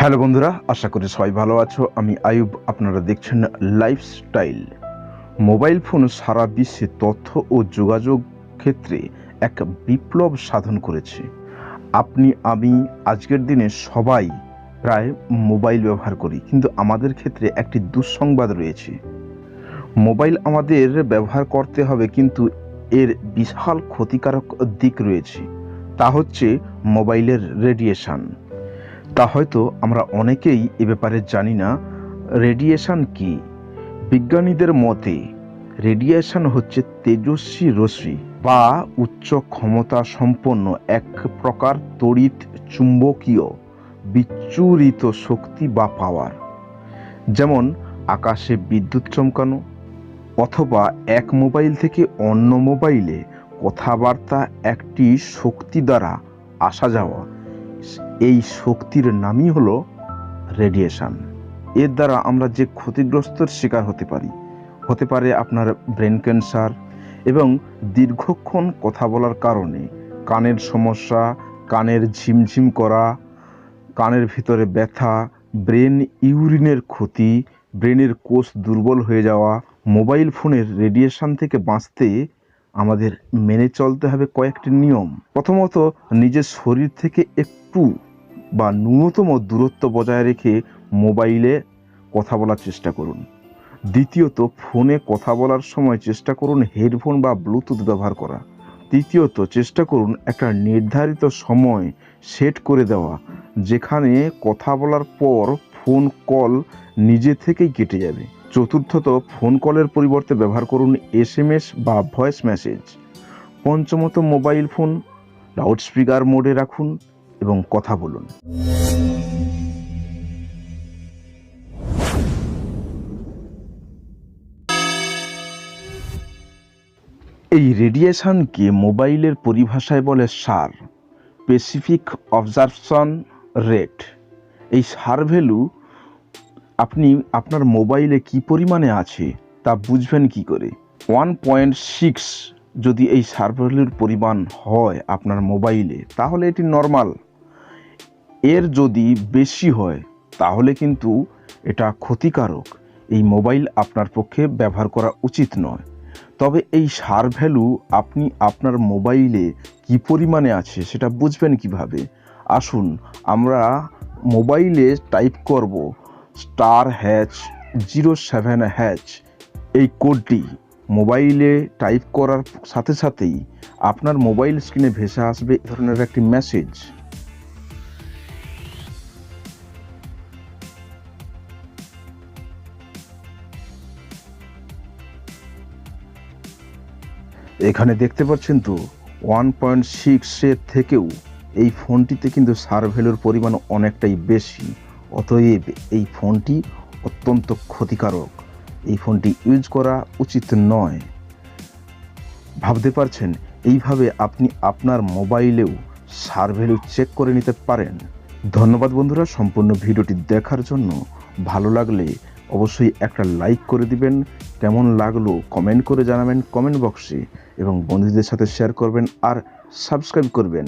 Hello বন্ধুরা, আশা করি সবাই ভালো আছো। আমি আয়ুব, আপনারা দেখছেন লাইফস্টাইল। মোবাইল ফোন সারা বিশ্বে তথ্য ও যোগাযোগ ক্ষেত্রে এক বিপ্লব সাধন করেছে। আপনি আমি আজকের দিনে সবাই প্রায় মোবাইল ব্যবহার করি, কিন্তু আমাদের ক্ষেত্রে একটি দুঃসংবাদ রয়েছে। মোবাইল আমাদের ব্যবহার করতে হবে, কিন্তু এর বিশাল ক্ষতিকারক দিক রয়েছে। তা হচ্ছে মোবাইলের রেডিয়েশন। তা হয়তো আমরা অনেকেই এ ব্যাপারে জানি না। রেডিয়েশন কি? বিজ্ঞানীদের মতে রেডিয়েশন হচ্ছে তেজস্বী রশ্মি বা উচ্চ ক্ষমতা সম্পন্ন এক প্রকার তড়িৎ চুম্বকীয় বিচ্ছুরিত শক্তি বা পাওয়ার। যেমন আকাশে বিদ্যুৎ চমকানো, অথবা এক মোবাইল থেকে অন্য মোবাইলে কথাবার্তা একটি শক্তি দ্বারা আসা যাওয়া। এই শক্তির নামই হলো রেডিয়েশন। এর দ্বারা আমরা যে ক্ষতিগ্রস্তর শিকার হতে পারে আপনার ব্রেন ক্যান্সার, এবং দীর্ঘক্ষণ কথা বলার কারণে কানের সমস্যা, কানের ঝিমঝিম করা, কানের ভিতরে ব্যথা, ব্রেন ইউরিনের ক্ষতি, ব্রেনের কোষ দুর্বল হয়ে যাওয়া। মোবাইল ফোনের রেডিয়েশন থেকে বাঁচতে আমাদের মেনে চলতে হবে কয়েকটি নিয়ম। প্রথমত, নিজের শরীর থেকে একটু বা ন্যূনতম দূরত্ব বজায় রেখে মোবাইলে কথা বলার চেষ্টা করুন। দ্বিতীয়ত, ফোনে কথা বলার সময় চেষ্টা করুন হেডফোন বা ব্লুটুথ ব্যবহার করা। তৃতীয়ত, চেষ্টা করুন একটা নির্ধারিত সময় সেট করে দেওয়া, যেখানে কথা বলার পর ফোন কল নিজে থেকেই কেটে যাবে। চতুর্থত, ফোন কলের পরিবর্তে ব্যবহার করুন SMS বা ভয়েস মেসেজ। পঞ্চমত, মোবাইল ফোন লাউডস্পিকার মোডে রাখুন এবং কথা বলুন। এই রেডিয়েশনকে মোবাইলের পরিভাষায় বলে SAR, স্পেসিফিক অবজারপশন রেট। এই SAR ভ্যালু আপনি আপনার মোবাইলে কি পরিমাণে আছে তা বুঝবেন কি করে? 1.6 যদি এই SAR ভ্যালুর পরিমাণ হয় আপনার মোবাইলে, তাহলে এটি নর্মাল। এর যদি বেশি হয় তাহলে কিন্তু এটা ক্ষতিকারক। এই মোবাইল আপনার পক্ষে ব্যবহার করা উচিত নয়। তবে এই SAR ভ্যালু আপনি আপনার মোবাইলে কি পরিমাণে আছে সেটা বুঝবেন কিভাবে? আসুন আমরা মোবাইলে টাইপ করব *#07#। এই কোডটি মোবাইলে টাইপ করার সাথে সাথেই আপনার মোবাইল স্ক্রিনে ভেসে আসবে এই ধরনের একটি মেসেজ। এখানে দেখতে পাচ্ছেন তো 1.6 এর থেকেও এই ফোনটিতে কিন্তু SAR ভ্যালুর পরিমাণ অনেকটাই বেশি। অতএব এই ফোনটি অত্যন্ত ক্ষতিকারক। এই ফোনটি ইউজ করা উচিত নয়। ভাবতে পারছেন, এইভাবে আপনি আপনার মোবাইলেও SAR ভ্যালু চেক করে নিতে পারেন। ধন্যবাদ বন্ধুরা সম্পূর্ণ ভিডিওটি দেখার জন্য। ভালো লাগলে অবশ্যই একটা লাইক করে দিবেন। কেমন লাগলো কমেন্ট করে জানাবেন কমেন্ট বক্সে, এবং বন্ধুদের সাথে শেয়ার করবেন আর সাবস্ক্রাইব করবেন।